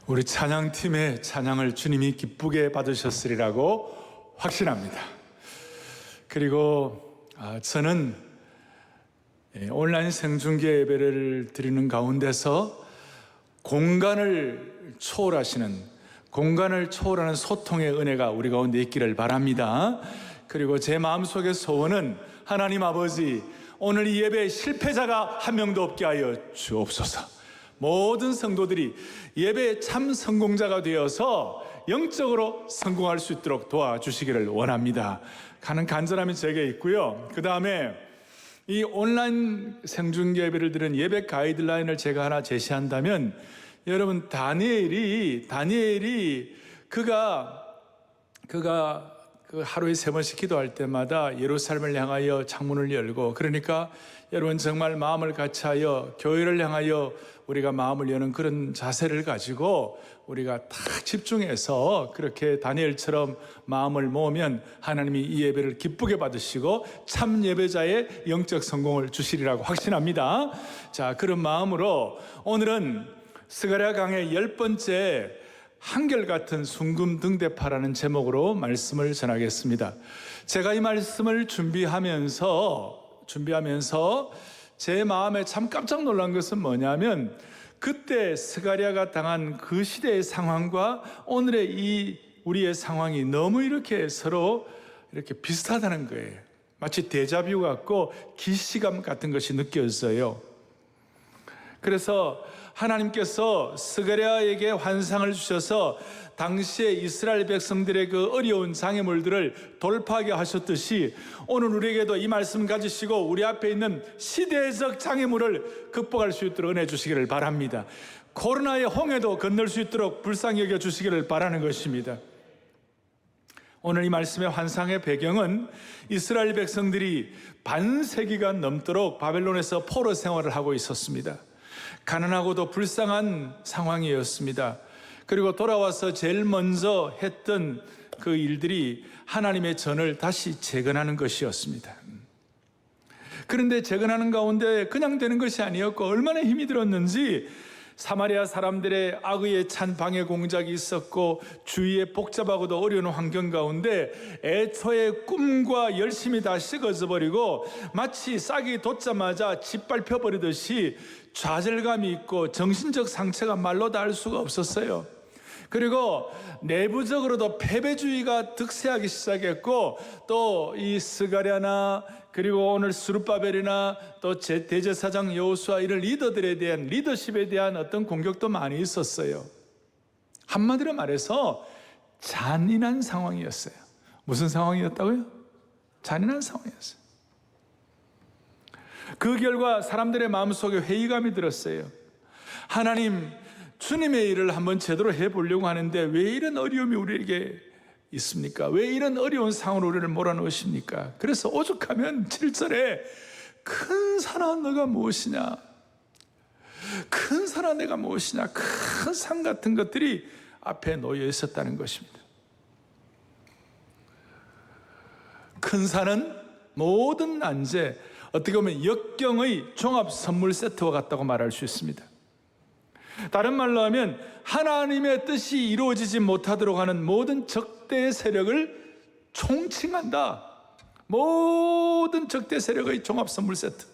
우리 찬양팀의 찬양을 주님이 기쁘게 받으셨으리라고 확신합니다. 그리고 저는 온라인 생중계 예배를 드리는 가운데서 공간을 초월하는 소통의 은혜가 우리 가운데 있기를 바랍니다. 그리고 제 마음속의 소원은 하나님 아버지, 오늘 이 예배에 실패자가 한 명도 없게 하여 주옵소서. 모든 성도들이 예배의 참 성공자가 되어서 영적으로 성공할 수 있도록 도와주시기를 원합니다. 가는 간절함이 제게 있고요. 그 다음에 이 온라인 생중계 예배를 드리는 예배 가이드라인을 제가 하나 제시한다면, 여러분, 다니엘이 그가 그 하루에 3번씩 기도할 때마다 예루살렘을 향하여 창문을 열고, 그러니까 여러분 정말 마음을 같이하여 교회를 향하여 우리가 마음을 여는 그런 자세를 가지고 우리가 딱 집중해서 그렇게 다니엘처럼 마음을 모으면 하나님이 이 예배를 기쁘게 받으시고 참 예배자의 영적 성공을 주시리라고 확신합니다. 자, 그런 마음으로 오늘은 스가랴 강의 10번째 한결같은 순금등대파라는 제목으로 말씀을 전하겠습니다. 제가 이 말씀을 준비하면서 제 마음에 참 깜짝 놀란 것은 뭐냐면, 그때 스가랴가 당한 그 시대의 상황과 오늘의 이 우리의 상황이 너무 이렇게 서로 이렇게 비슷하다는 거예요. 마치 데자뷰 같고 기시감 같은 것이 느껴졌어요. 그래서 하나님께서 스가랴에게 환상을 주셔서 당시에 이스라엘 백성들의 그 어려운 장애물들을 돌파하게 하셨듯이 오늘 우리에게도 이 말씀 가지시고 우리 앞에 있는 시대적 장애물을 극복할 수 있도록 은혜 주시기를 바랍니다. 코로나의 홍해도 건널 수 있도록 불쌍히 여겨 주시기를 바라는 것입니다. 오늘 이 말씀의 환상의 배경은 이스라엘 백성들이 반세기가 넘도록 바벨론에서 포로 생활을 하고 있었습니다. 가난하고도 불쌍한 상황이었습니다. 그리고 돌아와서 제일 먼저 했던 그 일들이 하나님의 전을 다시 재건하는 것이었습니다. 그런데 재건하는 가운데 그냥 되는 것이 아니었고, 얼마나 힘이 들었는지, 사마리아 사람들의 악의에 찬 방해 공작이 있었고, 주위에 복잡하고도 어려운 환경 가운데 애초에 꿈과 열심이 다 식어져 버리고 마치 싹이 돋자마자 짓밟혀 버리듯이 좌절감이 있고 정신적 상처가 말로 다 할 수가 없었어요. 그리고 내부적으로도 패배주의가 득세하기 시작했고, 또 이 스가랴나 그리고 오늘 스룹바벨이나 또 대제사장 여호수아 이런 리더들에 대한 리더십에 대한 어떤 공격도 많이 있었어요. 한마디로 말해서 잔인한 상황이었어요. 무슨 상황이었다고요? 잔인한 상황이었어요. 그 결과 사람들의 마음속에 회의감이 들었어요. 하나님, 주님의 일을 한번 제대로 해보려고 하는데 왜 이런 어려움이 우리에게 있습니까? 왜 이런 어려운 상황으로 우리를 몰아넣으십니까? 그래서 오죽하면 7절에 큰 산아 너가 무엇이냐, 큰 산아 내가 무엇이냐, 큰 산 같은 것들이 앞에 놓여 있었다는 것입니다. 큰 산은 모든 난제, 어떻게 보면 역경의 종합 선물 세트와 같다고 말할 수 있습니다. 다른 말로 하면 하나님의 뜻이 이루어지지 못하도록 하는 모든 적대 세력을 총칭한다. 모든 적대 세력의 종합 선물 세트.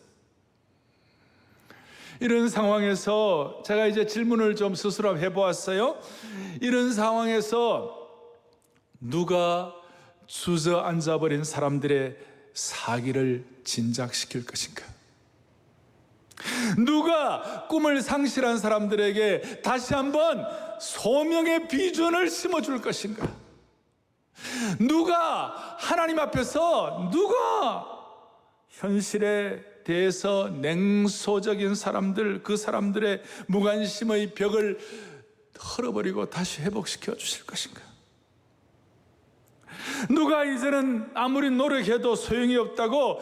이런 상황에서 제가 이제 질문을 좀 스스로 해보았어요. 이런 상황에서 누가 주저앉아버린 사람들의 사기를 진작시킬 것인가? 누가 꿈을 상실한 사람들에게 다시 한번 소명의 비전을 심어줄 것인가? 누가 하나님 앞에서 현실에 대해서 냉소적인 사람들, 그 사람들의 무관심의 벽을 헐어버리고 다시 회복시켜 주실 것인가? 누가 이제는 아무리 노력해도 소용이 없다고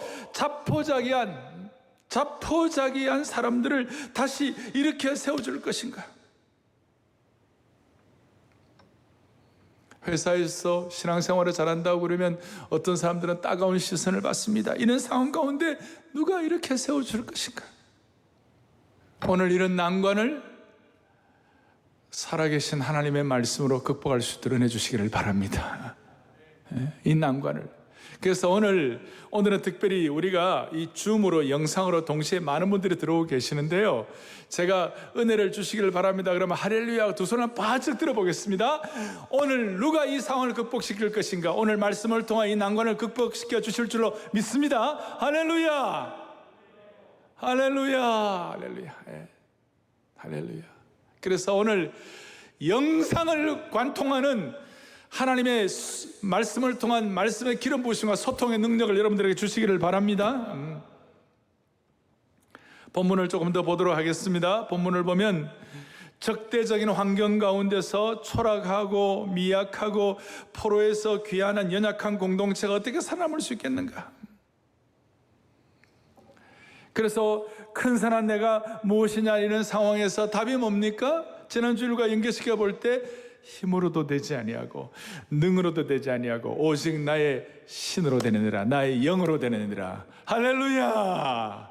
자포자기한 사람들을 다시 일으켜 세워줄 것인가? 회사에서 신앙생활을 잘한다고 그러면 어떤 사람들은 따가운 시선을 받습니다. 이런 상황 가운데 누가 이렇게 세워줄 것인가? 오늘 이런 난관을 살아계신 하나님의 말씀으로 극복할 수 있도록 해주시기를 바랍니다. 이 난관을. 그래서 오늘은 특별히 우리가 이 줌으로 영상으로 동시에 많은 분들이 들어오고 계시는데요, 제가 은혜를 주시기를 바랍니다. 그러면 할렐루야 두 손을 바짝 들어보겠습니다. 오늘 누가 이 상황을 극복시킬 것인가? 오늘 말씀을 통해 이 난관을 극복시켜 주실 줄로 믿습니다. 할렐루야, 할렐루야, 할렐루야, 할렐루야. 그래서 오늘 영상을 관통하는 하나님의 말씀을 통한 말씀의 기름 부으심과 소통의 능력을 여러분들에게 주시기를 바랍니다. 본문을 조금 더 보도록 하겠습니다. 본문을 보면 적대적인 환경 가운데서 초락하고 미약하고 포로에서 귀환한 연약한 공동체가 어떻게 살아남을 수 있겠는가? 그래서 큰 산한 내가 무엇이냐 이런 상황에서 답이 뭡니까? 지난주일과 연결시켜 볼 때 힘으로도 되지 아니하고 능으로도 되지 아니하고 오직 나의 신으로 되느니라, 나의 영으로 되느니라. 할렐루야.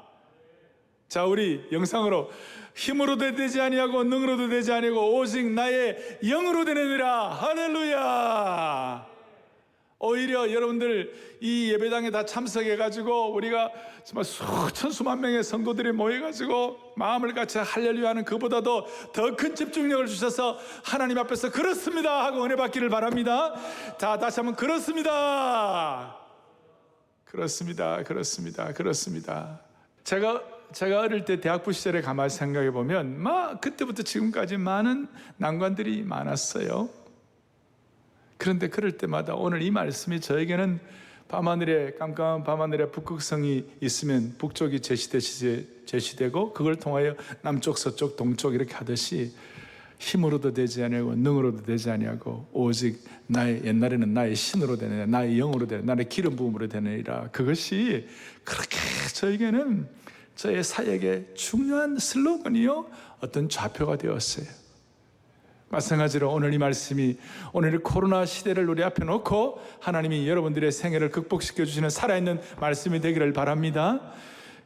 자, 우리 영상으로 힘으로도 되지 아니하고 능으로도 되지 아니하고 오직 나의 영으로 되느니라. 할렐루야. 오히려 여러분들 이 예배당에 다 참석해가지고 우리가 정말 수만 명의 성도들이 모여가지고 마음을 같이 할렐루야 하는 그보다도 더 큰 집중력을 주셔서 하나님 앞에서 그렇습니다 하고 은혜 받기를 바랍니다. 자, 다시 한번 그렇습니다. 그렇습니다. 그렇습니다. 그렇습니다. 제가 어릴 때 대학부 시절에 가만히 생각해 보면 그때부터 지금까지 많은 난관들이 많았어요. 그런데 그럴 때마다 오늘 이 말씀이 저에게는 밤하늘에, 깜깜한 밤하늘에 북극성이 있으면 북쪽이 제시되고 그걸 통하여 남쪽, 서쪽, 동쪽 이렇게 하듯이 힘으로도 되지 아니하고 능으로도 되지 아니하고 오직 옛날에는 나의 신으로 되느니라, 나의 영으로 되느니라, 나의 기름 부음으로 되느니라. 그것이 그렇게 저에게는 저의 사역의 중요한 슬로건이요, 어떤 좌표가 되었어요. 마찬가지로 오늘 이 말씀이 오늘 코로나 시대를 우리 앞에 놓고 하나님이 여러분들의 생애를 극복시켜 주시는 살아있는 말씀이 되기를 바랍니다.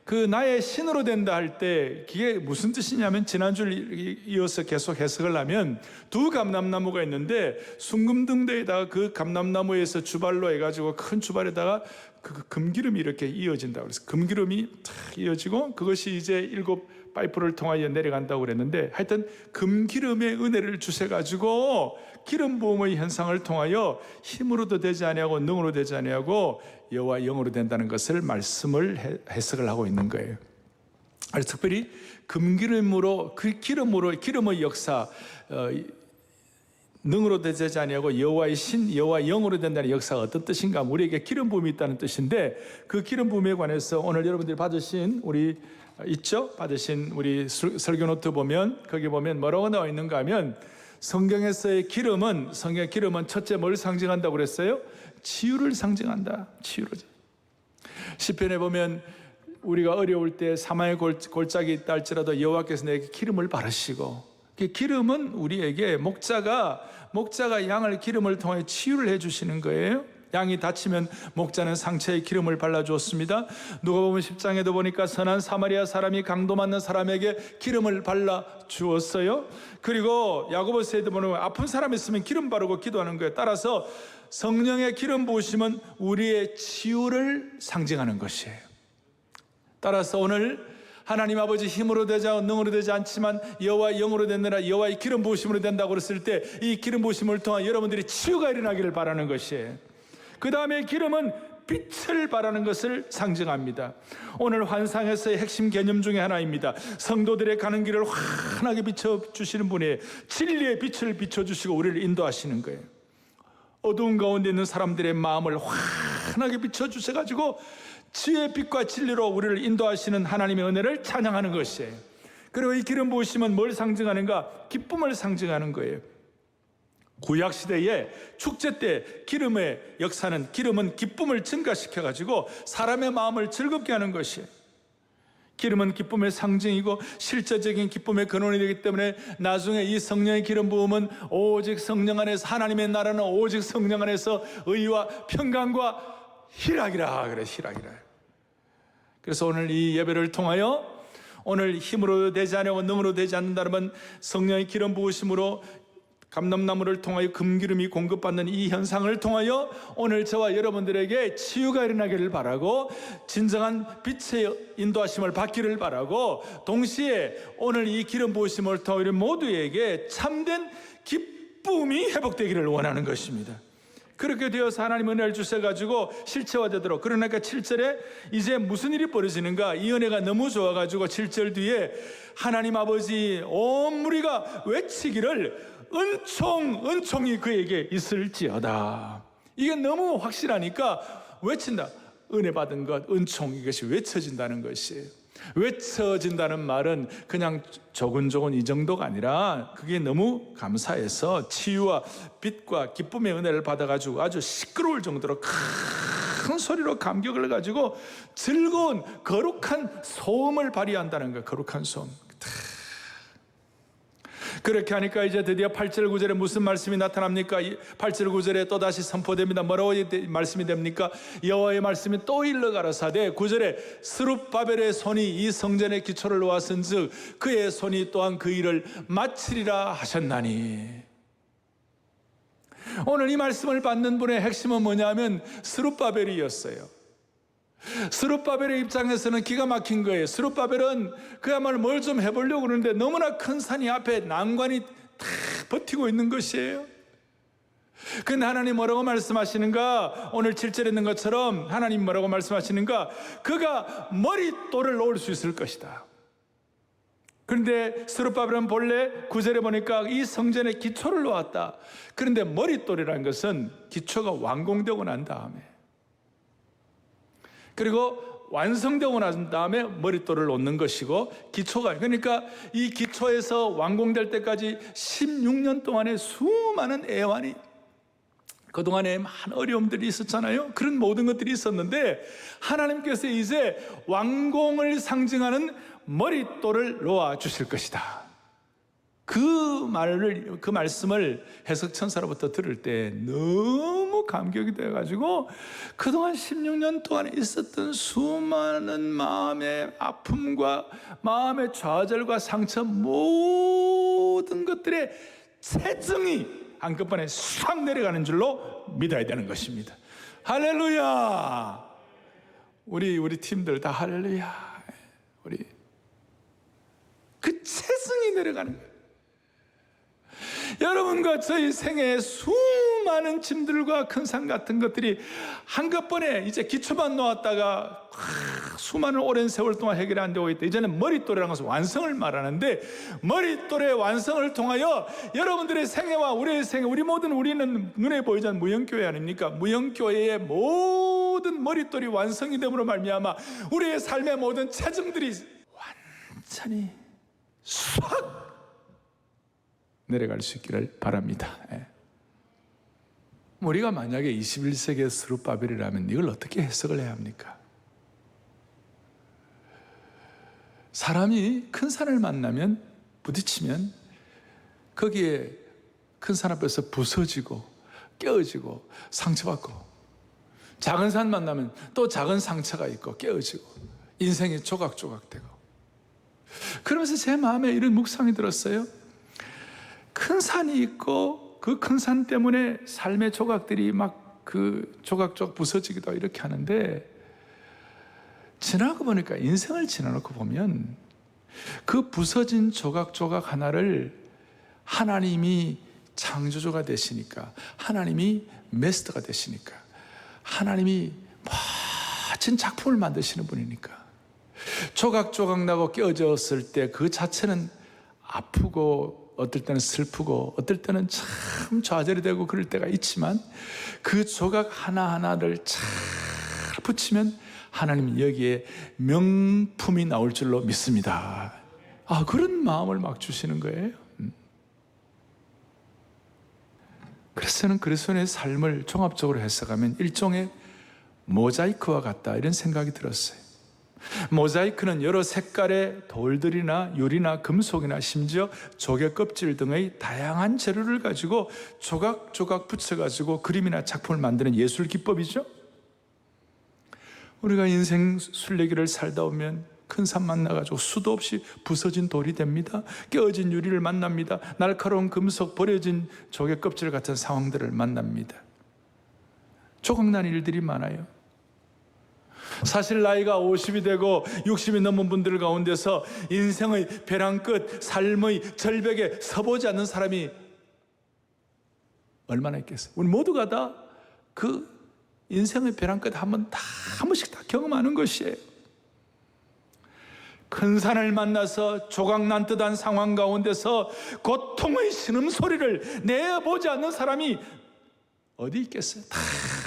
그 나의 신으로 된다 할 때 그게 무슨 뜻이냐면, 지난주를 이어서 계속 해석을 하면 두 감람나무가 있는데 순금등대에다가 그 감람나무에서 주발로 해가지고 큰 주발에다가 그 금기름이 이렇게 이어진다. 그래서 금기름이 탁 이어지고 그것이 이제 7 파이프를 통하여 내려간다고 그랬는데, 하여튼 금기름의 은혜를 주셔가지고 기름 부음의 현상을 통하여 힘으로도 되지 아니하고 능으로 되지 아니하고 여호와 영으로 된다는 것을 말씀을 해석을 하고 있는 거예요. 그래서 특별히 금기름으로, 그 기름의 역사, 능으로 되지 아니하고 여호와의 신, 여호와 영으로 된다는 역사가 어떤 뜻인가? 우리에게 기름 부음이 있다는 뜻인데, 그 기름 부음에 관해서 오늘 여러분들이 받으신 받으신 우리 설교 노트 보면, 거기 보면 뭐라고 나와 있는가 하면, 성경의 기름은 첫째 뭘 상징한다고 그랬어요? 치유를 상징한다. 치유를. 시편에 보면 우리가 어려울 때 사망의 골짜기 있다 할지라도 여호와께서 내게 기름을 바르시고, 그 기름은 우리에게 목자가 양을 기름을 통해 치유를 해주시는 거예요. 양이 다치면 목자는 상처에 기름을 발라주었습니다. 누가복음 10장에도 보니까 선한 사마리아 사람이 강도 맞는 사람에게 기름을 발라주었어요. 그리고 야고보서에도 보면 아픈 사람 있으면 기름 바르고 기도하는 거예요. 따라서 성령의 기름 부으심은 우리의 치유를 상징하는 것이에요. 따라서 오늘 하나님 아버지 힘으로 되지 않고 능으로 되지 않지만 여호와의 영으로 되느라 여호와의 기름 부으심으로 된다고 그랬을 때, 이 기름 부으심을 통해 여러분들이 치유가 일어나기를 바라는 것이에요. 그 다음에 기름은 빛을 발하는 것을 상징합니다. 오늘 환상에서의 핵심 개념 중에 하나입니다. 성도들의 가는 길을 환하게 비춰주시는 분이 진리의 빛을 비춰주시고 우리를 인도하시는 거예요. 어두운 가운데 있는 사람들의 마음을 환하게 비춰주셔가지고 지혜의 빛과 진리로 우리를 인도하시는 하나님의 은혜를 찬양하는 것이에요. 그리고 이 기름 부으심은 뭘 상징하는가? 기쁨을 상징하는 거예요. 구약시대에 축제 때 기름의 역사는, 기름은 기쁨을 증가시켜가지고 사람의 마음을 즐겁게 하는 것이에요. 기름은 기쁨의 상징이고 실제적인 기쁨의 근원이 되기 때문에 나중에 이 성령의 기름 부음은 오직 성령 안에서, 하나님의 나라는 오직 성령 안에서 의와 평강과 희락이라 그래. 희락이라. 그래서 오늘 이 예배를 통하여 오늘 힘으로 되지 않고 능으로 되지 않는다면 성령의 기름 부으심으로 감람나무를 통하여 금기름이 공급받는 이 현상을 통하여 오늘 저와 여러분들에게 치유가 일어나기를 바라고 진정한 빛의 인도하심을 받기를 바라고 동시에 오늘 이 기름 부으심을 통하여 우리 모두에게 참된 기쁨이 회복되기를 원하는 것입니다. 그렇게 되어서 하나님 은혜를 주셔가지고 실체화되도록. 그러니까 7절에 이제 무슨 일이 벌어지는가, 이 은혜가 너무 좋아가지고 7절 뒤에 하나님 아버지 온 무리가 외치기를 은총이 그에게 있을지어다. 이게 너무 확실하니까 외친다. 은혜 받은 것, 은총, 이것이 외쳐진다는 것이에요. 외쳐진다는 말은 그냥 조근조근 이 정도가 아니라 그게 너무 감사해서 치유와 빛과 기쁨의 은혜를 받아가지고 아주 시끄러울 정도로 큰 소리로 감격을 가지고 즐거운 거룩한 소음을 발휘한다는 거예요. 거룩한 소음. 그렇게 하니까 이제 드디어 8절 9절에 무슨 말씀이 나타납니까? 8절 9절에 또다시 선포됩니다. 뭐라고 말씀이 됩니까? 여호와의 말씀이 또 일러 가라사대 9절에 스룹바벨의 손이 이 성전의 기초를 놓았은즉 그의 손이 또한 그 일을 마치리라 하셨나니. 오늘 이 말씀을 받는 분의 핵심은 뭐냐면 스룹바벨이었어요. 스룹바벨의 입장에서는 기가 막힌 거예요. 스룹바벨은 그야말로 뭘 좀 해보려고 그러는데 너무나 큰 산이 앞에 난관이 다 버티고 있는 것이에요. 근데 하나님 뭐라고 말씀하시는가? 오늘 7절에 있는 것처럼 하나님 뭐라고 말씀하시는가? 그가 머릿돌을 놓을 수 있을 것이다. 그런데 스룹바벨은 본래 9절에 보니까 이 성전의 기초를 놓았다. 그런데 머릿돌이라는 것은 기초가 완공되고 난 다음에, 그리고 완성되고 난 다음에 머릿돌을 놓는 것이고, 기초가, 그러니까 이 기초에서 완공될 때까지 16년 동안의 수많은 애환이, 그동안에 많은 어려움들이 있었잖아요. 그런 모든 것들이 있었는데 하나님께서 이제 완공을 상징하는 머릿돌을 놓아 주실 것이다. 그 말씀을 해석천사로부터 들을 때 너무 감격이 되어가지고 그동안 16년 동안 있었던 수많은 마음의 아픔과 마음의 좌절과 상처, 모든 것들의 체증이 한꺼번에 싹 내려가는 줄로 믿어야 되는 것입니다. 할렐루야. 우리 팀들 다 할렐루야. 우리 그 체증이 내려가는 거예요. 여러분과 저희 생애에 수많은 짐들과 큰 산 같은 것들이 한꺼번에 이제 기초만 놓았다가 수많은 오랜 세월 동안 해결이 안 되고 있다. 이제는 머릿돌이라는 것은 완성을 말하는데, 머릿돌의 완성을 통하여 여러분들의 생애와 우리의 생애, 우리는 눈에 보이지 않는 무형교회 아닙니까? 무형교회의 모든 머릿돌이 완성이 됨으로 말미암아 우리의 삶의 모든 체증들이 완전히 싹 내려갈 수 있기를 바랍니다. 우리가 만약에 21세기의 스룹바벨이라면 이걸 어떻게 해석을 해야 합니까? 사람이 큰 산을 만나면, 부딪히면 거기에 큰 산 앞에서 부서지고 깨어지고 상처받고, 작은 산 만나면 또 작은 상처가 있고 깨어지고 인생이 조각조각 되고. 그러면서 제 마음에 이런 묵상이 들었어요. 큰 산이 있고 그 큰 산 때문에 삶의 조각들이 막 그 조각조각 부서지기도 하고 이렇게 하는데, 지나고 보니까, 인생을 지나놓고 보면 그 부서진 조각조각 하나를 하나님이 창조주가 되시니까, 하나님이 메스터가 되시니까, 하나님이 멋진 작품을 만드시는 분이니까, 조각조각 나고 깨어졌을 때 그 자체는 아프고 어떨 때는 슬프고 어떨 때는 참 좌절이 되고 그럴 때가 있지만, 그 조각 하나하나를 잘 붙이면 하나님이 여기에 명품이 나올 줄로 믿습니다. 그런 마음을 막 주시는 거예요. 그래서 저는 그리스도인의 삶을 종합적으로 해석하면 일종의 모자이크와 같다, 이런 생각이 들었어요. 모자이크는 여러 색깔의 돌들이나 유리나 금속이나 심지어 조개 껍질 등의 다양한 재료를 가지고 조각조각 붙여가지고 그림이나 작품을 만드는 예술 기법이죠. 우리가 인생 순례기를 살다 보면 큰 산 만나가지고 수도 없이 부서진 돌이 됩니다. 깨어진 유리를 만납니다. 날카로운 금속, 버려진 조개 껍질 같은 상황들을 만납니다. 조각난 일들이 많아요. 사실 나이가 50이 되고 60이 넘은 분들 가운데서 인생의 벼랑 끝, 삶의 절벽에 서보지 않는 사람이 얼마나 있겠어요? 우리 모두가 다 그 인생의 벼랑 끝 한 번씩 다 경험하는 것이에요. 큰 산을 만나서 조각난 듯한 상황 가운데서 고통의 신음소리를 내보지 않는 사람이 어디 있겠어요? 다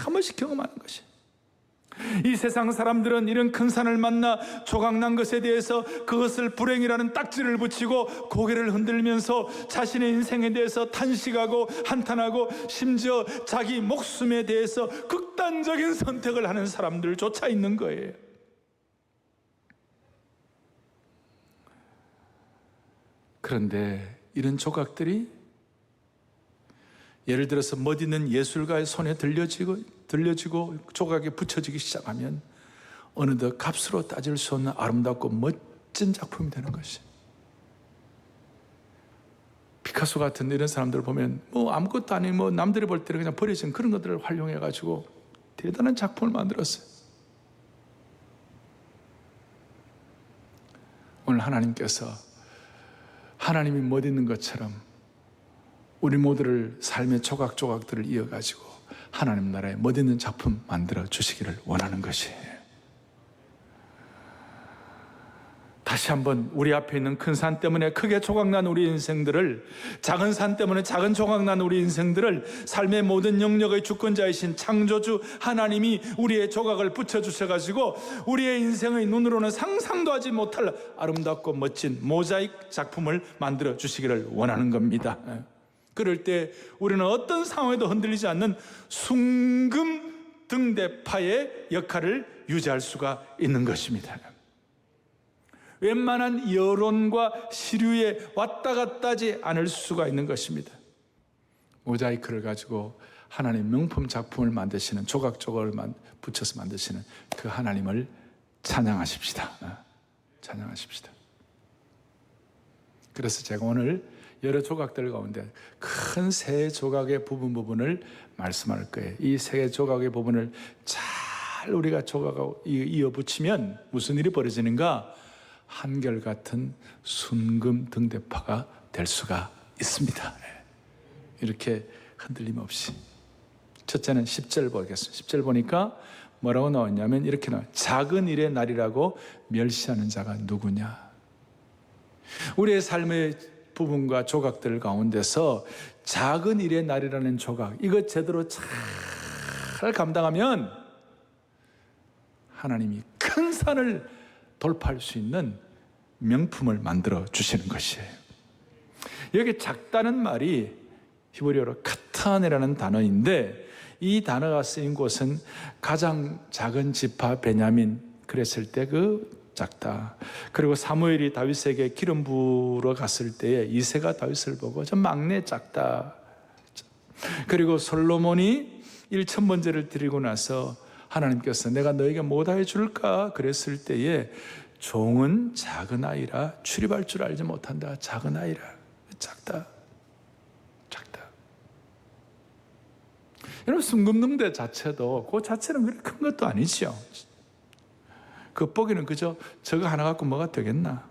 한 번씩 경험하는 것이에요. 이 세상 사람들은 이런 큰 산을 만나 조각난 것에 대해서 그것을 불행이라는 딱지를 붙이고 고개를 흔들면서 자신의 인생에 대해서 탄식하고 한탄하고 심지어 자기 목숨에 대해서 극단적인 선택을 하는 사람들조차 있는 거예요. 그런데 이런 조각들이 예를 들어서 멋있는 예술가의 손에 들려지고 조각에 붙여지기 시작하면 어느덧 값으로 따질 수 없는 아름답고 멋진 작품이 되는 것이. 피카소 같은 이런 사람들을 보면 아무것도 아닌 남들이 볼 때는 그냥 버려진 그런 것들을 활용해가지고 대단한 작품을 만들었어요. 오늘 하나님께서 하나님이 멋있는 것처럼 우리 모두를 삶의 조각조각들을 이어가지고 하나님 나라에 멋있는 작품 만들어 주시기를 원하는 것이에요. 다시 한번 우리 앞에 있는 큰 산 때문에 크게 조각난 우리 인생들을, 작은 산 때문에 작은 조각난 우리 인생들을 삶의 모든 영역의 주권자이신 창조주 하나님이 우리의 조각을 붙여주셔가지고 우리의 인생의 눈으로는 상상도 하지 못할 아름답고 멋진 모자이크 작품을 만들어 주시기를 원하는 겁니다. 그럴 때 우리는 어떤 상황에도 흔들리지 않는 순금등대파의 역할을 유지할 수가 있는 것입니다. 웬만한 여론과 시류에 왔다 갔다 하지 않을 수가 있는 것입니다. 모자이크를 가지고 하나님 명품 작품을 만드시는, 조각조각을 붙여서 만드시는 그 하나님을 찬양하십시다. 찬양하십시다. 그래서 제가 오늘 여러 조각들 가운데 큰 세 조각의 부분을 말씀할 거예요. 이 세 조각의 부분을 잘 우리가 조각하고 이어붙이면 무슨 일이 벌어지는가? 한결같은 순금 등대파가 될 수가 있습니다. 이렇게 흔들림 없이. 첫째는 10절 보겠습니다. 10절 보니까 뭐라고 나왔냐면 이렇게 나와요. 작은 일의 날이라고 멸시하는 자가 누구냐? 우리의 삶의 부분과 조각들 가운데서 작은 일의 날이라는 조각, 이것 제대로 잘 감당하면 하나님이 큰 산을 돌파할 수 있는 명품을 만들어 주시는 것이에요. 여기 작다는 말이 히브리어로 카타네라는 단어인데 이 단어가 쓰인 곳은 가장 작은 지파 베냐민, 그랬을 때 그 작다. 그리고 사무엘이 다윗에게 기름 부으러 갔을 때에 이새가 다윗을 보고 저 막내 작다. 그리고 솔로몬이 1,000번제를 드리고 나서 하나님께서 내가 너에게 뭐다 해줄까? 그랬을 때에 종은 작은 아이라 출입할 줄 알지 못한다. 작은 아이라. 작다. 작다. 여러분, 순금등대 자체도 그 자체는 그렇게 큰 것도 아니죠. 겉보기는 그저 저거 하나 갖고 뭐가 되겠나.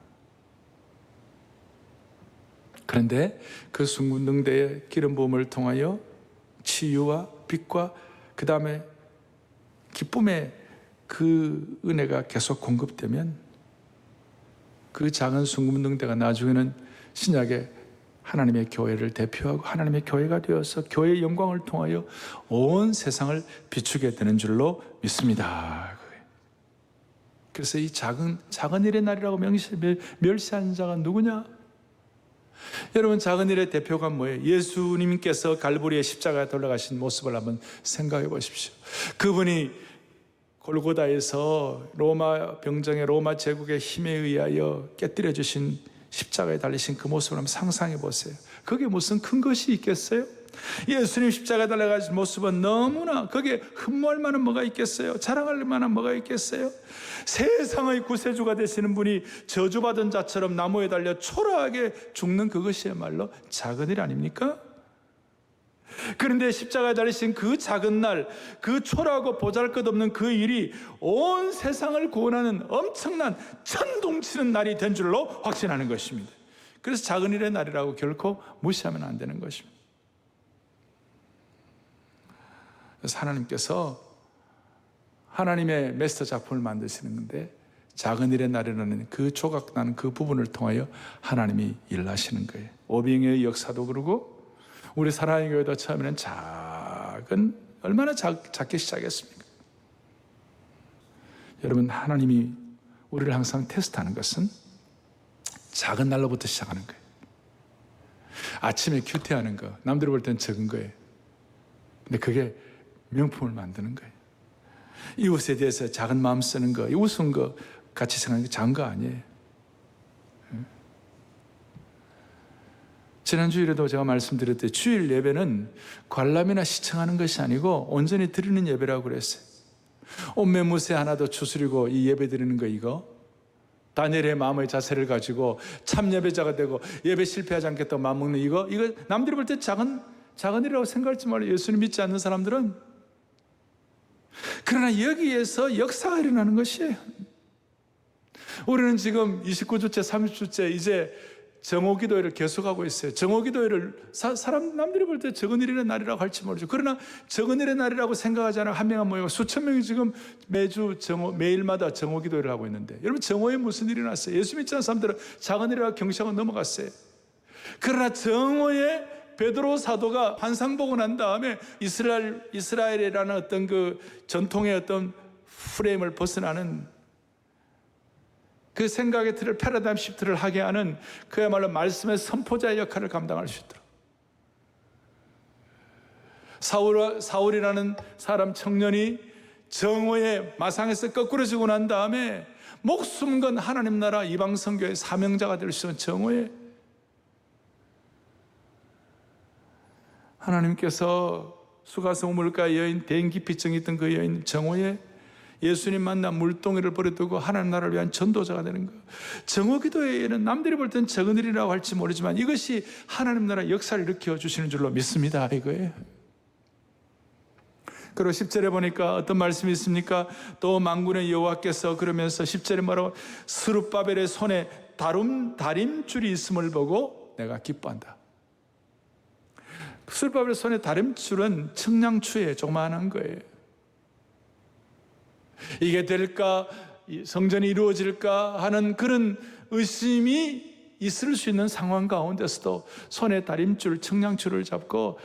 그런데 그 순금등대의 기름 부음을 통하여 치유와 빛과 그 다음에 기쁨의 그 은혜가 계속 공급되면 그 작은 순금등대가 나중에는 신약의 하나님의 교회를 대표하고 하나님의 교회가 되어서 교회의 영광을 통하여 온 세상을 비추게 되는 줄로 믿습니다. 그래서 이 작은 일의 날이라고 멸시하는 자가 누구냐? 여러분, 작은 일의 대표가 뭐예요? 예수님께서 갈보리의 십자가에 돌아가신 모습을 한번 생각해 보십시오. 그분이 골고다에서 로마 병정의 로마 제국의 힘에 의하여 깨뜨려 주신 십자가에 달리신 그 모습을 한번 상상해 보세요. 그게 무슨 큰 것이 있겠어요? 예수님 십자가에 달려가신 모습은 너무나 거기에 흠모할 만한 뭐가 있겠어요? 자랑할 만한 뭐가 있겠어요? 세상의 구세주가 되시는 분이 저주받은 자처럼 나무에 달려 초라하게 죽는 그것이야말로 작은 일 아닙니까? 그런데 십자가에 달리신 그 작은 날, 그 초라하고 보잘것없는 그 일이 온 세상을 구원하는 엄청난 천둥치는 날이 된 줄로 확신하는 것입니다. 그래서 작은 일의 날이라고 결코 무시하면 안 되는 것입니다. 그래서 하나님께서 하나님의 메스터 작품을 만드시는 건데, 작은 일의 날이라는 그 조각나는 그 부분을 통하여 하나님이 일하시는 거예요. 오병이의 역사도 그러고, 우리 사랑의 교회도 처음에는 얼마나 작게 시작했습니까? 여러분, 하나님이 우리를 항상 테스트하는 것은 작은 날로부터 시작하는 거예요. 아침에 큐티하는 거, 남들이 볼 땐 적은 거예요. 근데 그게 명품을 만드는 거예요. 이웃에 대해서 작은 마음 쓰는 거, 이웃은 거 같이 생각하는 게 작은 거 아니에요. 지난 주일에도 제가 말씀드렸듯이 주일 예배는 관람이나 시청하는 것이 아니고 온전히 드리는 예배라고 그랬어요. 옷매무새 하나도 추스리고 이 예배 드리는 거, 이거 다니엘의 마음의 자세를 가지고 참 예배자가 되고 예배 실패하지 않겠다고 마음먹는 이거 남들이 볼 때 작은 일이라고 생각할지 말아요. 예수님 믿지 않는 사람들은. 그러나 여기에서 역사가 일어나는 것이에요. 우리는 지금 29주째 30주째 이제 정오기도회를 계속하고 있어요. 정오기도회를 남들이 볼 때 적은 일의 날이라고 할지 모르죠. 그러나 적은 일의 날이라고 생각하지 않아 한 명 한 모이고 수천 명이 지금 매일마다 정오기도회를 하고 있는데, 여러분, 정오에 무슨 일이 났어요? 예수 믿지 않는 사람들은 작은 일이라고 경시하고 넘어갔어요. 그러나 정오에 베드로 사도가 환상 보고 난 다음에 이스라엘이라는 어떤 그 전통의 어떤 프레임을 벗어나는 그 생각의 틀을, 패러다임 시프트를 하게 하는 그야말로 말씀의 선포자의 역할을 감당할 수 있도록, 사울이라는 사람 청년이 정오의 마상에서 거꾸로 지고 난 다음에 목숨 건 하나님 나라 이방 선교의 사명자가 될 수 있는 정오에 하나님께서 수가성 우물가 여인, 대인기피증이 있던 그 여인 정오에 예수님 만나 물동이를 버려두고 하나님 나라를 위한 전도자가 되는 거. 정오기도회에는 남들이 볼 땐 적은 일이라고 할지 모르지만 이것이 하나님 나라 역사를 일으켜 주시는 줄로 믿습니다, 이거예요. 그리고 10절에 보니까 어떤 말씀이 있습니까? 또 만군의 여호와께서 그러면서 10절에 뭐라고? 스룹바벨의 손에 다림줄이 있음을 보고 내가 기뻐한다. 스룹바벨의 손에 다림줄은 청량추에 조그마한 거예요. 이게 될까? 성전이 이루어질까? 하는 그런 의심이 있을 수 있는 상황 가운데서도 손에 다림줄, 청량줄을 잡고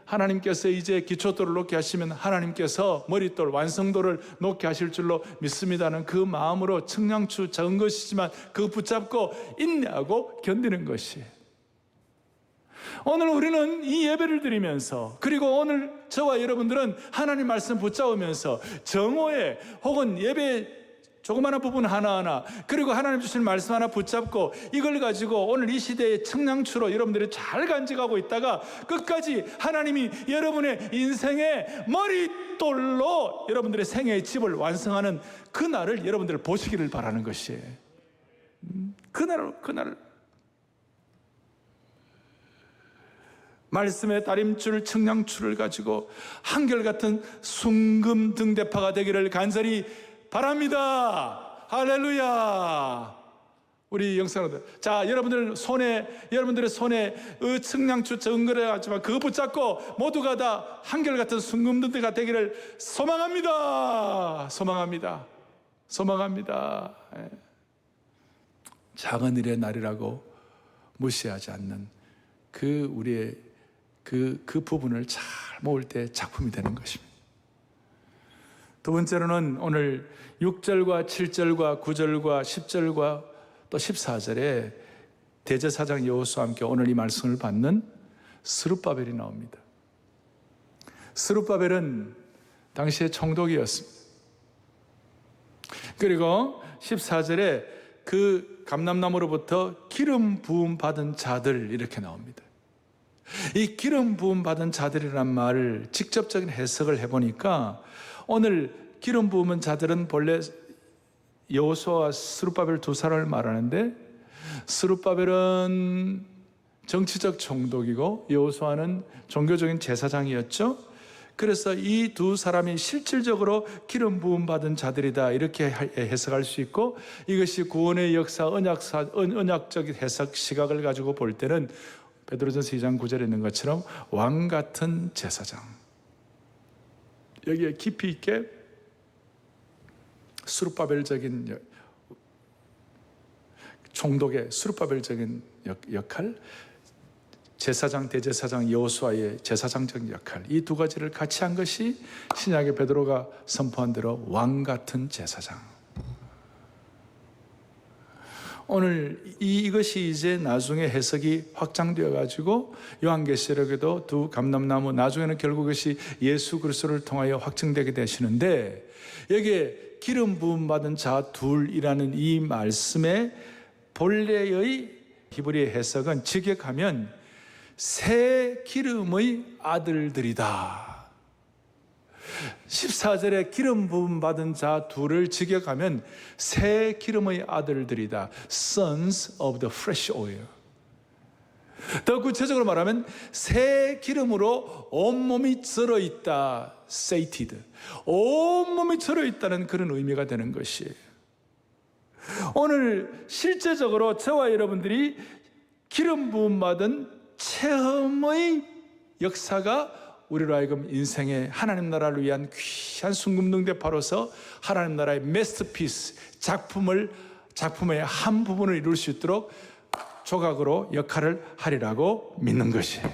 하나님께서 이제 기초돌을 놓게 하시면 하나님께서 머릿돌, 완성도를 놓게 하실 줄로 믿습니다는 그 마음으로 청량추 적은 것이지만 그거 붙잡고 인내하고 견디는 것이에요. 오늘 우리는 이 예배를 드리면서, 그리고 오늘 저와 여러분들은 하나님 말씀 붙잡으면서 정오에 혹은 예배 조그마한 부분 하나하나, 그리고 하나님 주신 말씀 하나 붙잡고 이걸 가지고 오늘 이 시대의 청량추로 여러분들이 잘 간직하고 있다가 끝까지 하나님이 여러분의 인생의 머릿돌로 여러분들의 생애의 집을 완성하는 그날을 여러분들 보시기를 바라는 것이에요. 그날을 말씀의 다림줄, 청량줄을 가지고 한결같은 순금 등대파가 되기를 간절히 바랍니다. 할렐루야. 우리 영성들, 자, 여러분들의 손에 청량추 적은 거라 하지만 그거 붙잡고 모두가 다 한결같은 순금 등대가 되기를 소망합니다. 소망합니다. 작은 일의 날이라고 무시하지 않는 우리의 그 부분을 잘 모을 때 작품이 되는 것입니다. 두 번째로는 오늘 6절과 7절과 9절과 10절과 또 14절에 대제사장 여호수아와 함께 오늘 이 말씀을 받는 스룹바벨이 나옵니다. 스룹바벨은 당시의 총독이었습니다. 그리고 14절에 그 감람나무로부터 기름 부음 받은 자들 이렇게 나옵니다. 이 기름 부음 받은 자들이란 말을 직접적인 해석을 해보니까 오늘 기름 부음은 자들은 본래 여호수아와 스룹바벨 두 사람을 말하는데, 스룹바벨은 정치적 총독이고 여호수아는 종교적인 제사장이었죠. 그래서 이 두 사람이 실질적으로 기름 부음 받은 자들이다, 이렇게 해석할 수 있고, 이것이 구원의 역사, 언약적 해석 시각을 가지고 볼 때는 베드로전서 2장 9절에 있는 것처럼 왕 같은 제사장, 여기에 깊이 있게 스룹바벨적인 총독의 스룹바벨적인 역할, 제사장, 대제사장 여호수아의 제사장적인 역할, 이 두 가지를 같이 한 것이 신약의 베드로가 선포한 대로 왕 같은 제사장. 오늘 이것이 이제 나중에 해석이 확장되어 가지고 요한계시록에도 두 감람나무, 나중에는 결국 이것이 예수 그리스도를 통하여 확증되게 되시는데, 여기에 기름 부음 받은 자 둘이라는 이 말씀의 본래의 히브리의 해석은 직역하면 새 기름의 아들들이다. 14절에 기름 부음 받은 자 둘을 직역하면 새 기름의 아들들이다. Sons of the fresh oil. 더 구체적으로 말하면 새 기름으로 온몸이 절어 있다. Sated. 온몸이 절어 있다는 그런 의미가 되는 것이에요. 오늘 실제적으로 저와 여러분들이 기름 부음 받은 체험의 역사가 우리로 하여금 인생의 하나님 나라를 위한 귀한 순금능대파로서 하나님 나라의 마스터피스, 작품의 한 부분을 이룰 수 있도록 조각으로 역할을 하리라고 믿는 것이에요.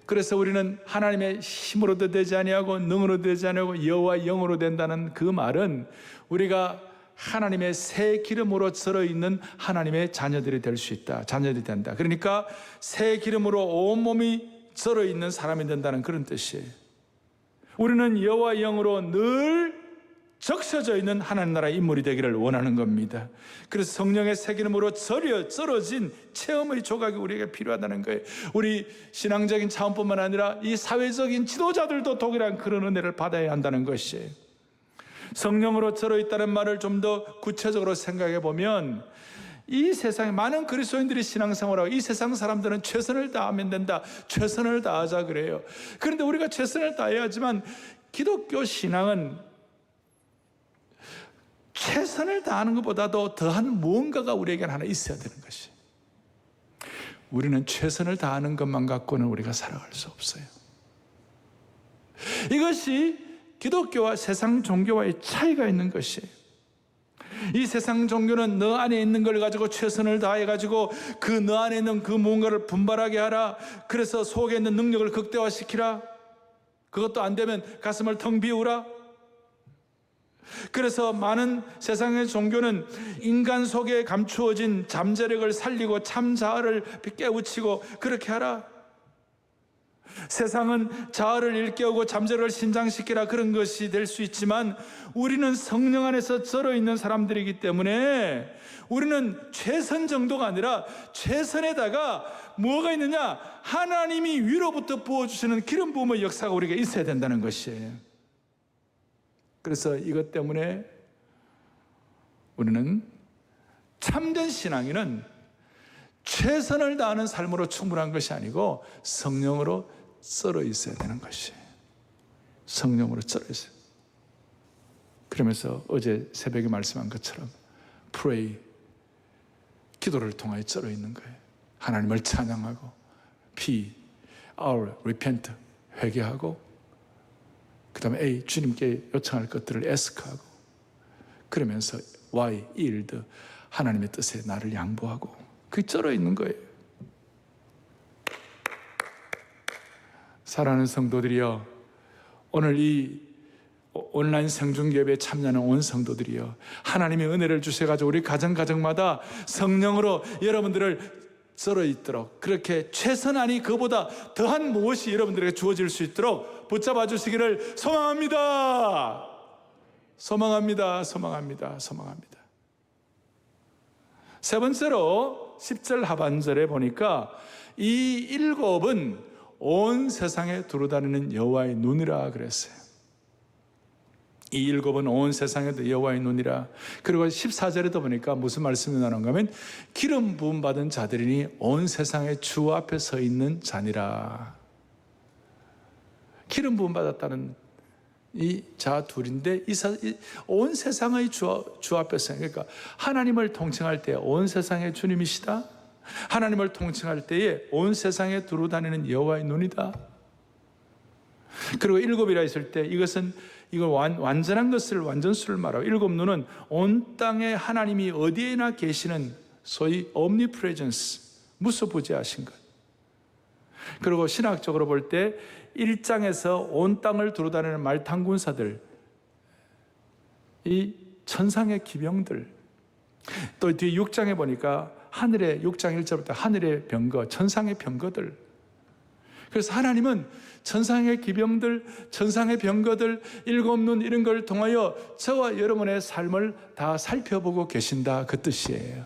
그래서 우리는 하나님의 힘으로도 되지 아니하고 능으로도 되지 아니하고 여호와의 영으로 된다는 그 말은 우리가 하나님의 새 기름으로 절어 있는 하나님의 자녀들이 될 수 있다. 자녀들이 된다. 그러니까 새 기름으로 온몸이 절어 있는 사람이 된다는 그런 뜻이에요. 우리는 여호와의 영으로 늘 적셔져 있는 하나님 나라의 인물이 되기를 원하는 겁니다. 그래서 성령의 새 기름으로 절어진 체험의 조각이 우리에게 필요하다는 거예요. 우리 신앙적인 차원뿐만 아니라 이 사회적인 지도자들도 동일한 그런 은혜를 받아야 한다는 것이에요. 성령으로 절어 있다는 말을 좀 더 구체적으로 생각해 보면, 이 세상에 많은 그리스도인들이 신앙생활하고 이 세상 사람들은 최선을 다하면 된다, 최선을 다하자 그래요. 그런데 우리가 최선을 다해야지만 기독교 신앙은 최선을 다하는 것보다도 더한 무언가가 우리에게는 하나 있어야 되는 것이, 우리는 최선을 다하는 것만 갖고는 우리가 살아갈 수 없어요. 이것이 기독교와 세상 종교와의 차이가 있는 것이에요. 이 세상 종교는 너 안에 있는 걸 가지고 최선을 다해가지고 그 너 안에 있는 그 무언가를 분발하게 하라, 그래서 속에 있는 능력을 극대화시키라, 그것도 안 되면 가슴을 텅 비우라. 그래서 많은 세상의 종교는 인간 속에 감추어진 잠재력을 살리고 참 자아를 깨우치고 그렇게 하라. 세상은 자아를 일깨우고 잠재력을 신장시키라, 그런 것이 될 수 있지만 우리는 성령 안에서 절어 있는 사람들이기 때문에 우리는 최선 정도가 아니라 최선에다가 뭐가 있느냐, 하나님이 위로부터 부어주시는 기름 부음의 역사가 우리에게 있어야 된다는 것이에요. 그래서 이것 때문에 우리는 참된 신앙인은 최선을 다하는 삶으로 충분한 것이 아니고 성령으로 썰어 있어야 되는 것이에요. 성령으로 썰어 있어요. 그러면서 어제 새벽에 말씀한 것처럼 pray, 기도를 통하여 썰어 있는 거예요. 하나님을 찬양하고, P, our, repent, 회개하고, 그 다음에 A, 주님께 요청할 것들을 ask하고, 그러면서 Y, yield, 하나님의 뜻에 나를 양보하고, 그게 쩔어 있는 거예요. 사랑하는 성도들이여, 오늘 이 온라인 생중계배에 참여하는 온 성도들이여, 하나님의 은혜를 주셔가지고 우리 가정마다 성령으로 여러분들을 썰어 있도록, 그렇게 최선 아니 그보다 더한 무엇이 여러분들에게 주어질 수 있도록 붙잡아 주시기를 소망합니다. 소망합니다. 세 번째로 10절 하반절에 보니까 이 일곱은 온 세상에 두루다니는 여호와의 눈이라 그랬어요. 이 일곱은 온 세상에 여호와의 눈이라. 그리고 14절에도 보니까 무슨 말씀이 나오는가 하면 기름 부음 받은 자들이니 온 세상에 주 앞에 서 있는 자니라. 기름 부음 받았다는 이 자 둘인데 온 세상의 주 앞에서, 그러니까 하나님을 통칭할 때 온 세상의 주님이시다. 하나님을 통칭할 때에 온 세상에 두루다니는 여호와의 눈이다. 그리고 일곱이라 했을 때 이것은 이걸 완전한 것을, 완전수를 말하고, 일곱 눈은 온 땅에 하나님이 어디에나 계시는 소위 omnipresence, 무소부재하신 것. 그리고 신학적으로 볼 때 1장에서 온 땅을 두루다니는 말탄군사들, 이 천상의 기병들, 또 뒤 6장에 보니까 하늘의 6장 1절부터 하늘의 병거, 천상의 병거들. 그래서 하나님은 천상의 기병들, 천상의 병거들, 일곱 눈 이런 걸 통하여 저와 여러분의 삶을 다 살펴보고 계신다, 그 뜻이에요.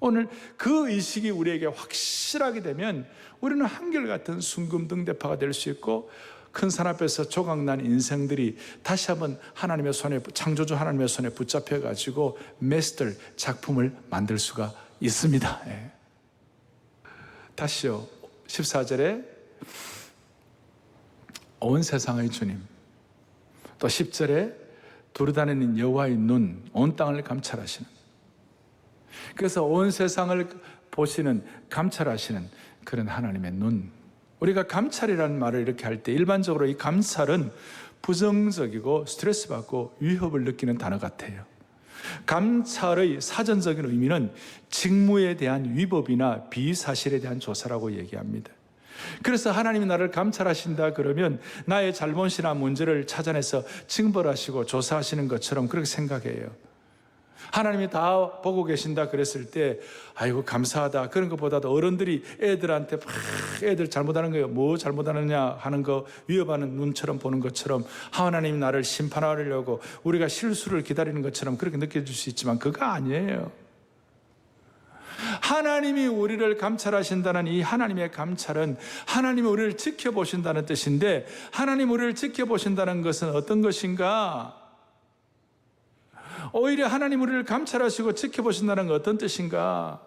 오늘 그 의식이 우리에게 확실하게 되면 우리는 한결같은 순금등대파가 될 수 있고, 큰 산 앞에서 조각난 인생들이 다시 한번 하나님의 손에, 창조주 하나님의 손에 붙잡혀가지고 메스터 작품을 만들 수가 있습니다. 예. 다시요, 14절에 온 세상의 주님, 또 10절에 두루다니는 여호와의 눈, 온 땅을 감찰하시는, 그래서 온 세상을 보시는, 감찰하시는 그런 하나님의 눈. 우리가 감찰이라는 말을 이렇게 할 때 일반적으로 이 감찰은 부정적이고 스트레스 받고 위협을 느끼는 단어 같아요. 감찰의 사전적인 의미는 직무에 대한 위법이나 비사실에 대한 조사라고 얘기합니다. 그래서 하나님이 나를 감찰하신다 그러면 나의 잘못이나 문제를 찾아내서 징벌하시고 조사하시는 것처럼 그렇게 생각해요. 하나님이 다 보고 계신다 그랬을 때 아이고 감사하다, 그런 것보다도 어른들이 애들한테 막 애들 잘못하는 거예요, 뭐 잘못하느냐 하는 거 위협하는 눈처럼 보는 것처럼 하나님이 나를 심판하려고 우리가 실수를 기다리는 것처럼 그렇게 느껴질 수 있지만 그거 아니에요. 하나님이 우리를 감찰하신다는 이 하나님의 감찰은 하나님이 우리를 지켜보신다는 뜻인데, 하나님 우리를 지켜보신다는 것은 어떤 것인가? 오히려 하나님 우리를 감찰하시고 지켜보신다는 건 어떤 뜻인가?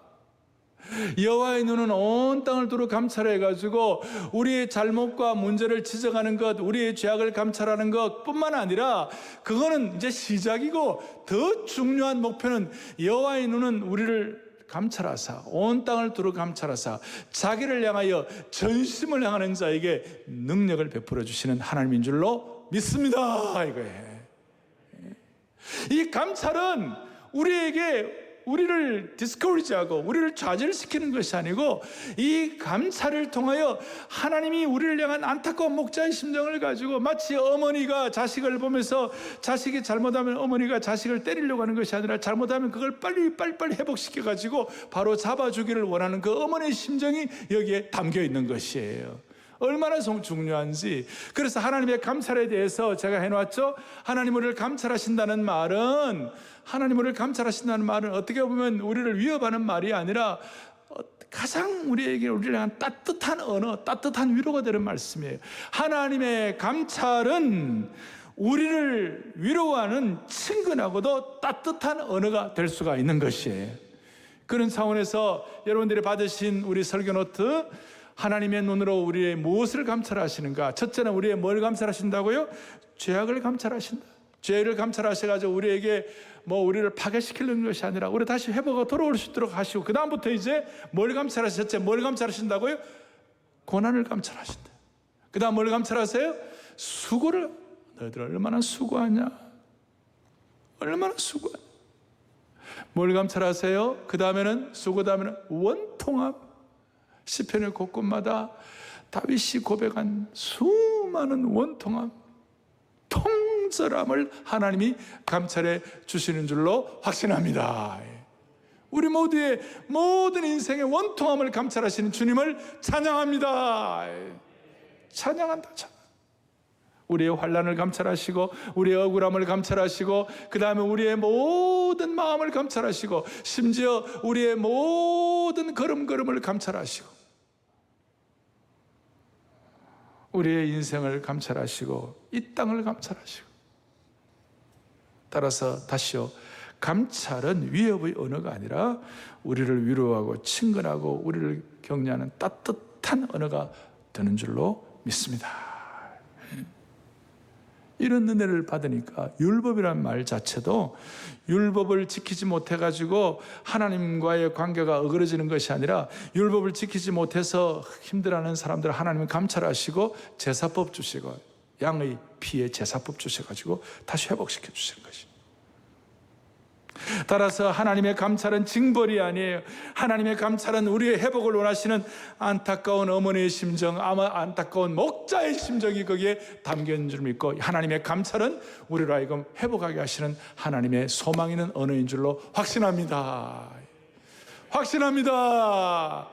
여호와의 눈은 온 땅을 두루 감찰해가지고 우리의 잘못과 문제를 지적하는 것, 우리의 죄악을 감찰하는 것뿐만 아니라 그거는 이제 시작이고, 더 중요한 목표는 여호와의 눈은 우리를 감찰하사, 온 땅을 두루 감찰하사 자기를 향하여 전심을 향하는 자에게 능력을 베풀어 주시는 하나님인 줄로 믿습니다, 이거예요. 이 감찰은 우리를 디스커리지하고 우리를 좌절시키는 것이 아니고, 이 감찰을 통하여 하나님이 우리를 향한 안타까운 목자의 심정을 가지고, 마치 어머니가 자식을 보면서 자식이 잘못하면 어머니가 자식을 때리려고 하는 것이 아니라 잘못하면 그걸 빨리 회복시켜 가지고 바로 잡아주기를 원하는 그 어머니의 심정이 여기에 담겨 있는 것이에요. 얼마나 중요한지. 그래서 하나님의 감찰에 대해서 제가 해놨죠. 하나님 우리를 감찰하신다는 말은, 하나님 우리를 감찰하신다는 말은 어떻게 보면 우리를 위협하는 말이 아니라 가장 우리에게, 우리를 향한 따뜻한 언어, 따뜻한 위로가 되는 말씀이에요. 하나님의 감찰은 우리를 위로하는 친근하고도 따뜻한 언어가 될 수가 있는 것이에요. 그런 차원에서 여러분들이 받으신 우리 설교 노트, 하나님의 눈으로 우리의 무엇을 감찰하시는가? 첫째는 우리의 뭘 감찰하신다고요? 죄악을 감찰하신다. 죄를 감찰하셔가지고 우리에게 우리를 파괴시키는 것이 아니라 우리 다시 회복하고 돌아올 수 있도록 하시고, 그 다음부터 이제 뭘 감찰하셨죠? 뭘 감찰하신다고요? 고난을 감찰하신다. 그 다음 뭘 감찰하세요? 수고를. 너희들 얼마나 수고하냐? 얼마나 수고하냐? 뭘 감찰하세요? 그 다음에는, 수고 다음에는 원통함. 시편의 곳곳마다 다윗이 고백한 수많은 원통함, 통절함을 하나님이 감찰해 주시는 줄로 확신합니다. 우리 모두의 모든 인생의 원통함을 감찰하시는 주님을 찬양합니다. 찬양한다. 우리의 환난을 감찰하시고 우리의 억울함을 감찰하시고 그 다음에 우리의 모든 마음을 감찰하시고 심지어 우리의 모든 걸음걸음을 감찰하시고 우리의 인생을 감찰하시고 이 땅을 감찰하시고 따라서 다시요, 감찰은 위협의 언어가 아니라 우리를 위로하고 친근하고 우리를 격려하는 따뜻한 언어가 되는 줄로 믿습니다. 이런 은혜를 받으니까 율법이라는 말 자체도 율법을 지키지 못해가지고 하나님과의 관계가 어그러지는 것이 아니라 율법을 지키지 못해서 힘들어하는 사람들을 하나님은 감찰하시고 제사법 주시고 양의 피에 제사법 주셔가지고 다시 회복시켜 주시는 것이. 따라서 하나님의 감찰은 징벌이 아니에요. 하나님의 감찰은 우리의 회복을 원하시는 안타까운 어머니의 심정, 아마 안타까운 목자의 심정이 거기에 담겨 있는 줄 믿고, 하나님의 감찰은 우리로 하여금 회복하게 하시는 하나님의 소망 있는 언어인 줄로 확신합니다. 확신합니다.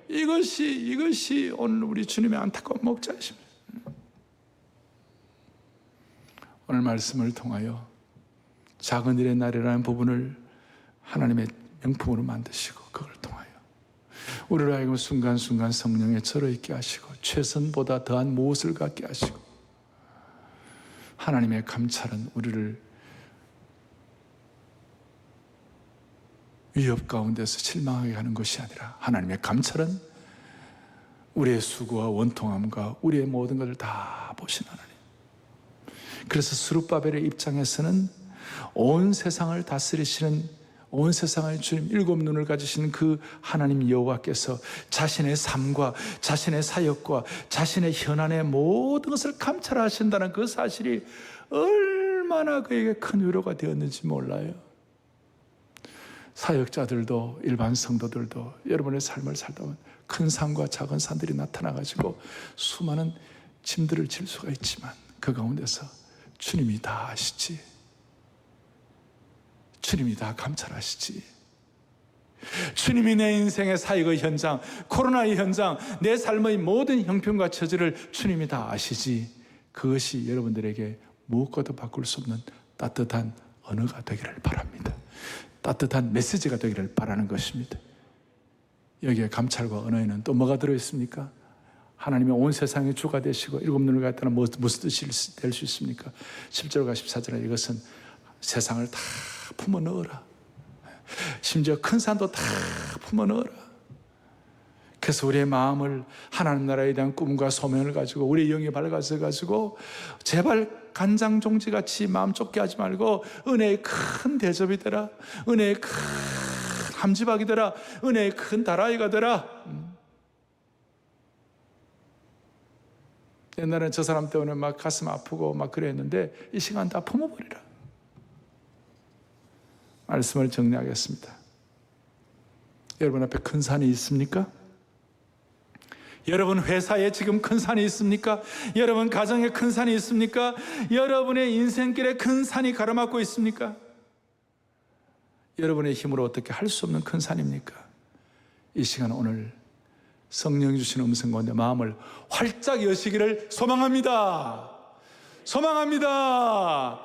이것이 오늘 우리 주님의 안타까운 목자의 심정. 오늘 말씀을 통하여 작은 일의 날이라는 부분을 하나님의 명품으로 만드시고 그걸 통하여 우리를 하여금 순간순간 성령에 절어있게 하시고 최선보다 더한 무엇을 갖게 하시고, 하나님의 감찰은 우리를 위협 가운데서 실망하게 하는 것이 아니라 하나님의 감찰은 우리의 수고와 원통함과 우리의 모든 것을 다 보신 하나님. 그래서 스룹바벨의 입장에서는 온 세상을 다스리시는, 온 세상을 주님 일곱 눈을 가지신 그 하나님 여호와께서 자신의 삶과 자신의 사역과 자신의 현안의 모든 것을 감찰하신다는 그 사실이 얼마나 그에게 큰 위로가 되었는지 몰라요. 사역자들도 일반 성도들도 여러분의 삶을 살다 보면 큰 산과 작은 산들이 나타나가지고 수많은 짐들을 질 수가 있지만 그 가운데서 주님이 다 아시지, 주님이 다 감찰하시지, 주님이 내 인생의 사역의 현장, 코로나의 현장, 내 삶의 모든 형편과 처지를 주님이 다 아시지. 그것이 여러분들에게 무엇과도 바꿀 수 없는 따뜻한 언어가 되기를 바랍니다. 따뜻한 메시지가 되기를 바라는 것입니다. 여기에 감찰과 언어에는 또 뭐가 들어있습니까? 하나님의 온 세상의 주가 되시고 일곱 눈을 갖다는 무슨 뜻이 될 수 있습니까? 10절과 14절에 이것은 세상을 다 품어 넣어라. 심지어 큰 산도 다 품어 넣어라. 그래서 우리의 마음을 하나님 나라에 대한 꿈과 소명을 가지고 우리의 영이 밝아져 가지고 제발 간장종지같이 마음 좁게 하지 말고 은혜의 큰 대접이 되라. 은혜의 큰 함지박이 되라. 은혜의 큰 다라이가 되라. 옛날에는 저 사람 때문에 막 가슴 아프고 막 그랬는데 이 시간 다 품어버리라. 말씀을 정리하겠습니다. 여러분 앞에 큰 산이 있습니까? 여러분 회사에 지금 큰 산이 있습니까? 여러분 가정에 큰 산이 있습니까? 여러분의 인생길에 큰 산이 가로막고 있습니까? 여러분의 힘으로 어떻게 할 수 없는 큰 산입니까? 이 시간 오늘 성령 주신 음성 가운데 마음을 활짝 여시기를 소망합니다. 소망합니다.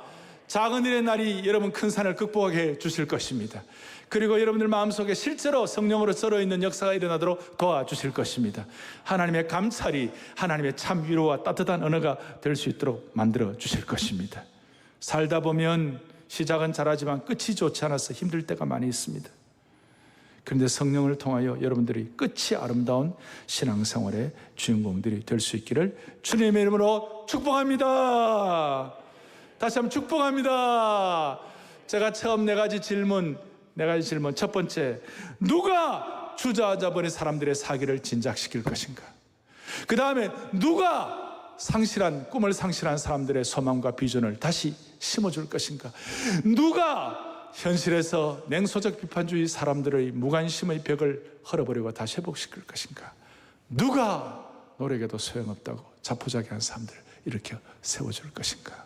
작은 일의 날이 여러분 큰 산을 극복하게 해 주실 것입니다. 그리고 여러분들 마음속에 실제로 성령으로 썰어있는 역사가 일어나도록 도와주실 것입니다. 하나님의 감찰이 하나님의 참 위로와 따뜻한 언어가 될 수 있도록 만들어 주실 것입니다. 살다 보면 시작은 잘하지만 끝이 좋지 않아서 힘들 때가 많이 있습니다. 그런데 성령을 통하여 여러분들이 끝이 아름다운 신앙생활의 주인공들이 될 수 있기를 주님의 이름으로 축복합니다. 다시 한번 축복합니다. 제가 처음 네 가지 질문, 첫 번째, 누가 주저앉아버린 사람들의 사기를 진작시킬 것인가? 그 다음에 누가 꿈을 상실한 사람들의 소망과 비전을 다시 심어줄 것인가? 누가 현실에서 냉소적 비판주의 사람들의 무관심의 벽을 헐어버리고 다시 회복시킬 것인가? 누가 노력해도 소용없다고 자포자기한 사람들을 일으켜 세워줄 것인가?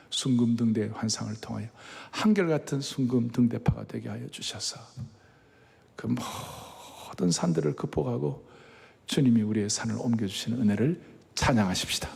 순금등대의 환상을 통하여 한결같은 순금등대파가 되게 하여 주셔서 그 모든 산들을 극복하고 주님이 우리의 산을 옮겨주시는 은혜를 찬양하십시다.